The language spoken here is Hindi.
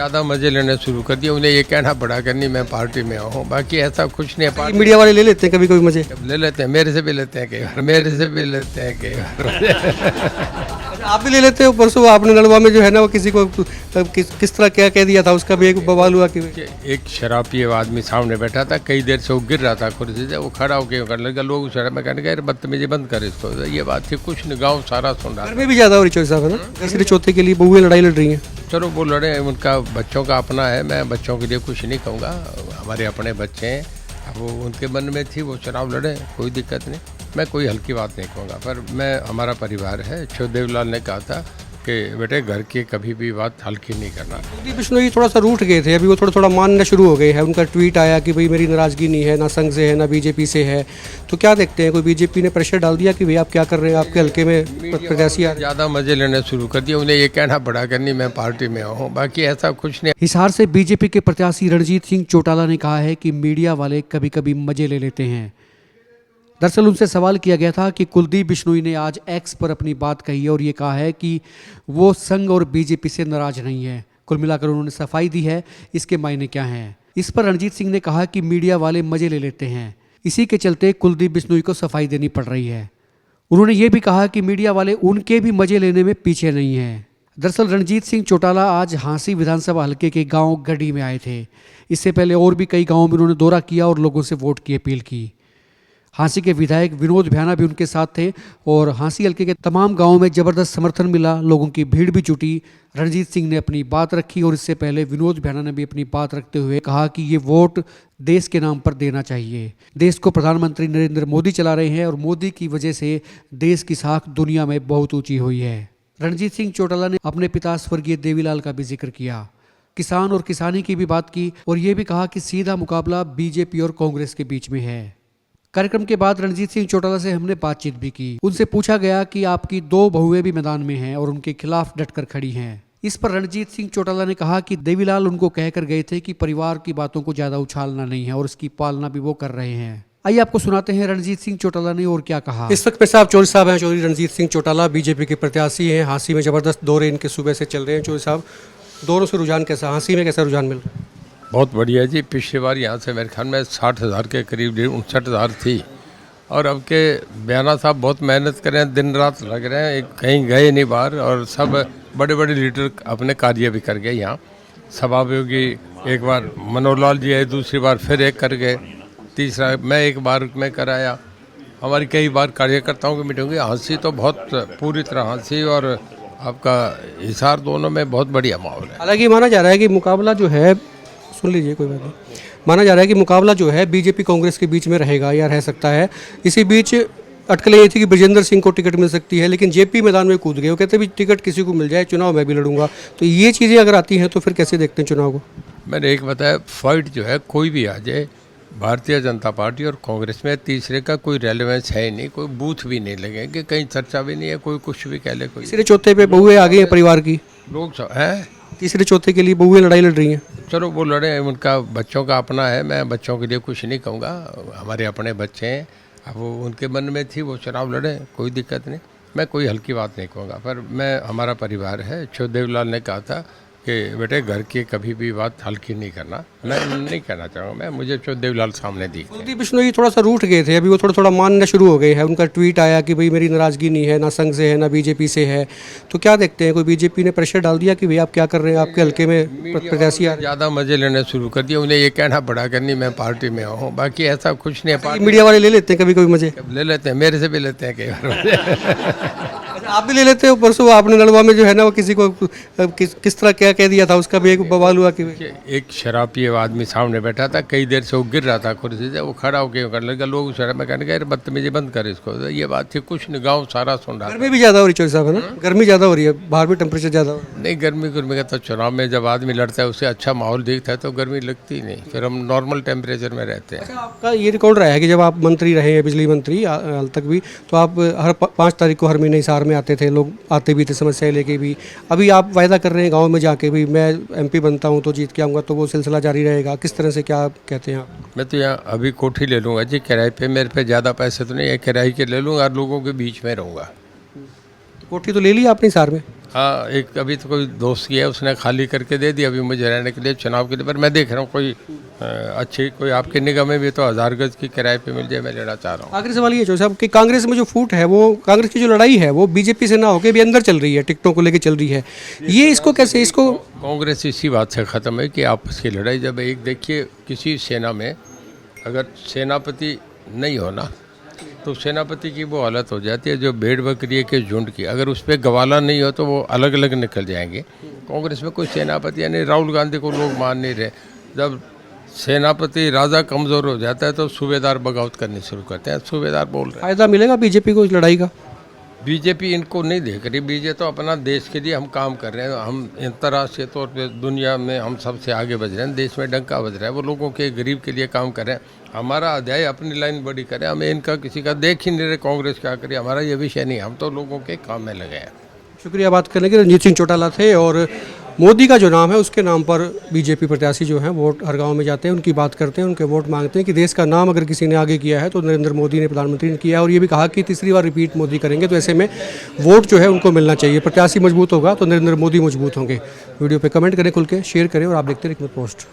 ज़्यादा मजे लेने शुरू कर दिए। उन्हें ये कहना पड़ा कि नहीं मैं पार्टी में हूँ, बाकी ऐसा कुछ नहीं है। पार्टी मीडिया वाले ले लेते हैं कभी कभी मजे। ले लेते हैं, मेरे से भी लेते हैं कई बार, मेरे से भी लेते हैं कई बार। अच्छा, आप भी ले लेते हो। परसों आपने नलवा में जो है ना वो किसी को किस तरह क्या कह दिया था, उसका भी एक बवाल हुआ कि एक शराब पिए हुआ आदमी सामने बैठा था, कई देर से वो गिर रहा था कुर्सी से, वो खड़ा होकर करने लगा। लोग उस शराब में कहने गए बदतमीजी बंद कर इसको। ये बात थी, कुछ नहीं, गाँव सारा सुन रहा घर में भी ज्यादा हो रही चोरी साहब है ना, तीसरे चौथे के लिए बहुएं लड़ाई लड़ रही हैं। चलो वो लड़े, उनका बच्चों का अपना है, मैं बच्चों के लिए कुछ नहीं कहूँगा। हमारे अपने बच्चे हैं, अब वो उनके मन में थी वो चुनाव लड़े, कोई दिक्कत नहीं। मैं कोई हल्की बात नहीं कहूँगा, पर मैं हमारा परिवार है। देवीलाल ने कहा था कि बेटे घर की कभी भी बात हल्की नहीं करना। कुलदीप बिश्नोई थोड़ा सा रूठ गए थे, अभी वो थोड़ा थोड़ा मानना शुरू हो गए हैं। उनका ट्वीट आया कि भाई मेरी नाराज़गी नहीं है, ना संघ से है ना बीजेपी से है। तो क्या देखते हैं, कोई बीजेपी ने प्रेशर डाल दिया कि भाई आप क्या कर रहे हैं, आपके हल्के में प्रत्याशी आ रहे हैं? ज़्यादा मजे लेने शुरू कर दिए। उन्हें ये कहना पड़ा कि नहीं मैं पार्टी में हूँ, बाकी ऐसा कुछ नहीं। हिसार से बीजेपी के प्रत्याशी रणजीत सिंह चौटाला ने कहा है कि मीडिया वाले कभी कभी मजे ले लेते हैं। दरअसल उनसे सवाल किया गया था कि कुलदीप बिश्नोई ने आज एक्स पर अपनी बात कही है और ये कहा है कि वो संघ और बीजेपी से नाराज नहीं है। कुल मिलाकर उन्होंने सफाई दी है, इसके मायने क्या हैं। इस पर रणजीत सिंह ने कहा कि मीडिया वाले मजे ले लेते हैं, इसी के चलते कुलदीप बिश्नोई को सफाई देनी पड़ रही है। उन्होंने ये भी कहा कि मीडिया वाले उनके भी मजे लेने में पीछे नहीं हैं। दरअसल रणजीत सिंह चौटाला आज हांसी विधानसभा हल्के के गांव गढ़ी में आए थे। इससे पहले और भी कई गांवों में उन्होंने दौरा किया और लोगों से वोट की अपील की। हांसी के विधायक विनोद भ्याना भी उनके साथ थे और हांसी हल्के के तमाम गांवों में जबरदस्त समर्थन मिला, लोगों की भीड़ भी जुटी। रणजीत सिंह ने अपनी बात रखी और इससे पहले विनोद भ्याना ने भी अपनी बात रखते हुए कहा कि ये वोट देश के नाम पर देना चाहिए। देश को प्रधानमंत्री नरेंद्र मोदी चला रहे हैं और मोदी की वजह से देश की साख दुनिया में बहुत ऊंची हुई है। रणजीत सिंह चौटाला ने अपने पिता स्वर्गीय देवीलाल का भी जिक्र किया, किसान और किसानी की भी बात की और ये भी कहा कि सीधा मुकाबला बीजेपी और कांग्रेस के बीच में है। कार्यक्रम के बाद रणजीत सिंह चौटाला से हमने बातचीत भी की। उनसे पूछा गया कि आपकी दो बहुएं भी मैदान में हैं और उनके खिलाफ डटकर खड़ी हैं। इस पर रणजीत सिंह चौटाला ने कहा कि देवीलाल उनको कहकर गए थे कि परिवार की बातों को ज्यादा उछालना नहीं है और उसकी पालना भी वो कर रहे हैं। आइए आपको सुनाते हैं रणजीत सिंह चौटाला ने और क्या कहा। इस वक्त साहब चौधरी साहब हैं, चौधरी रणजीत सिंह चौटाला बीजेपी के प्रत्याशी हैं। हांसी में जबरदस्त दौरे इनके सुबह से चल रहे हैं। चौधरी साहब, दौरों से रुझान कैसा, हांसी में कैसा रुझान मिल रहा है? बहुत बढ़िया जी। पिछली बार यहाँ से मेरे ख्याल में 60,000 के करीब 59,000 थी और अब के बयाना साहब बहुत मेहनत कर रहे हैं, दिन रात लग रहे हैं, कहीं गए नहीं बाहर और सब बड़े बड़े लीडर अपने कार्य भी कर गए। यहाँ सभापति एक बार मनोहर लाल जी है, दूसरी बार फिर एक कर गए, तीसरा मैं एक बार में कराया। हमारी कई बार कार्यकर्ताओं की मीटिंग हुई। हांसी तो बहुत पूरी तरह हांसी और आपका हिसार दोनों में बहुत बढ़िया माहौल है। हालांकि माना जा रहा है कि मुकाबला जो है, सुन लीजिए कोई बात नहीं, माना जा रहा है कि मुकाबला जो है बीजेपी कांग्रेस के बीच में रहेगा या रह सकता है। इसी बीच अटकलें ये थी कि ब्रजेंद्र सिंह को टिकट मिल सकती है, लेकिन जेपी मैदान में कूद गए। वो कहते हैं भी टिकट किसी को मिल जाए, चुनाव मैं भी लड़ूंगा। तो ये चीज़ें अगर आती हैं तो फिर कैसे देखते हैं चुनाव को? मैंने एक बताया, फाइट जो है कोई भी आ जाए, भारतीय जनता पार्टी और कांग्रेस में तीसरे का कोई रेलेवेंस है ही नहीं, कोई बूथ भी नहीं लगेंगे, कहीं चर्चा भी नहीं है, कोई कुछ भी कह ले। कोई तीसरे चौथे पे बहुएं आ गई हैं परिवार की, लोग हैं तीसरे चौथे के लिए बहुएं लड़ाई लड़ रही हैं। चलो वो लड़े, उनका बच्चों का अपना है, मैं बच्चों के लिए कुछ नहीं कहूँगा। हमारे अपने बच्चे हैं, अब वो उनके मन में थी वो चुनाव लड़े, कोई दिक्कत नहीं। मैं कोई हल्की बात नहीं कहूँगा, पर मैं हमारा परिवार है। देवीलाल ने कहा था कि बेटे घर की कभी भी बात हल्की नहीं करना। मैं नहीं कहना चाहूँगा, मैं मुझे देवीलाल सामने दी। कुलदीप बिश्नोई थोड़ा सा रूठ गए थे, अभी वो थोड़ा थोड़ा मानना शुरू हो गए हैं। उनका ट्वीट आया कि भाई मेरी नाराज़गी नहीं है, ना संघ से है ना बीजेपी से है। तो क्या देखते हैं, कोई बीजेपी ने प्रेशर डाल दिया कि भाई आप क्या कर रहे हैं, आपके हल्के में प्रत्याशी आ रहे हैं? ज़्यादा मजे लेने शुरू कर दिए। उन्हें ये कहना पड़ा कि नहीं मैं पार्टी में हूँ, बाकी ऐसा कुछ नहीं है। मीडिया वाले ले लेते हैं कभी कभी मजे। ले लेते हैं, मेरे से भी लेते हैं कई बार। आप भी ले लेते हो। परसों आपने नलवा में जो है ना वो किसी को किस तरह क्या कह दिया था, उसका भी एक बवाल हुआ कि एक शराब पिए हुआ आदमी सामने बैठा था, कई देर से वो गिर रहा था कुर्सी से, वो खड़ा होकर करने लगा। लोग उस शराब में कहने गए बदतमीजी बंद कर इसको। ये बात थी, कुछ नहीं, गाँव सारा सुन रहा था। गर्मी भी ज़्यादा हो रही है चौधरी साहब है ना, गर्मी ज़्यादा हो रही है, बाहर भी टेम्परेचर ज़्यादा हो रहा है। नहीं, गर्मी का तो चुनाव में जब आदमी लड़ता है उसे अच्छा माहौल दिखता है तो गर्मी लगती नहीं, फिर हम नॉर्मल टेम्परेचर में रहते हैं। आपका ये रिकॉर्ड रहा है कि जब आप मंत्री रहे हैं, बिजली मंत्री हाल तक भी, तो आप हर 5 तारीख को हर महीने हिसार में आते थे, लोग आते भी थे समस्याएं लेके भी। अभी आप वायदा कर रहे हैं गांव में जाके भी मैं एमपी बनता हूं तो जीत के आऊँगा, तो वो सिलसिला जारी रहेगा। किस तरह से, क्या कहते हैं आप? मैं तो यहाँ अभी कोठी ले लूँगा जी किराए पे, मेरे पे ज़्यादा पैसे तो नहीं है, किराए के ले लूँगा और लोगों के बीच में रहूँगा। कोठी तो ले ली आपने हिसार में? हाँ, एक अभी तो कोई दोस्त की है, उसने खाली करके दे दी अभी मुझे रहने के लिए चुनाव के लिए, पर मैं देख रहा हूँ कोई अच्छी, कोई आपके निगम में भी तो 1000 गज की किराए पे मिल जाए, मैं लेना चाह रहा हूँ। आखिरी सवाल ये जो साहब कि कांग्रेस में जो फूट है, वो कांग्रेस की जो लड़ाई है वो बीजेपी से ना होकर भी अंदर चल रही है, टिकटों को लेकर चल रही है, ये इसको कैसे, इसको कांग्रेस इसी बात से ख़त्म है कि आपस की लड़ाई। जब एक देखिए किसी सेना में अगर सेनापति नहीं होना तो सेनापति की वो हालत हो जाती है जो भेड़ बकरी के झुंड की, अगर उस पर गवाला नहीं हो तो वो अलग अलग निकल जाएंगे। कांग्रेस में कोई सेनापति, यानी राहुल गांधी को लोग मान नहीं रहे। जब सेनापति राजा कमज़ोर हो जाता है तो सूबेदार बगावत करनी शुरू करते हैं, सूबेदार बोल रहे हैं। फायदा मिलेगा बीजेपी को इस लड़ाई का? बीजेपी इनको नहीं देख रही, बीजेपी तो अपना देश के लिए हम काम कर रहे हैं, हम अंतर्राष्ट्रीय तौर पे दुनिया में हम सबसे आगे बज रहे हैं, देश में डंका बज रहा है, वो लोगों के गरीब के लिए काम कर रहे हैं। हमारा अध्याय अपनी लाइन बड़ी करें, हमें इनका किसी का देख ही नहीं रहे कांग्रेस क्या करे, हमारा ये विषय नहीं, हम तो लोगों के काम में लगे हैं। शुक्रिया बात करने के लिए। रणजीत सिंह चौटाला थे। और मोदी का जो नाम है उसके नाम पर बीजेपी प्रत्याशी जो हैं वोट हर गांव में जाते हैं, उनकी बात करते हैं, उनके वोट मांगते हैं कि देश का नाम अगर किसी ने आगे किया है तो नरेंद्र मोदी ने, प्रधानमंत्री ने किया है। और ये भी कहा कि तीसरी बार रिपीट मोदी करेंगे, तो ऐसे में वोट जो है उनको मिलना चाहिए। प्रत्याशी मजबूत होगा तो नरेंद्र मोदी मजबूत होंगे। वीडियो पे कमेंट करें, खुल के शेयर करें और आप देखते रहिए हिकमत पोस्ट।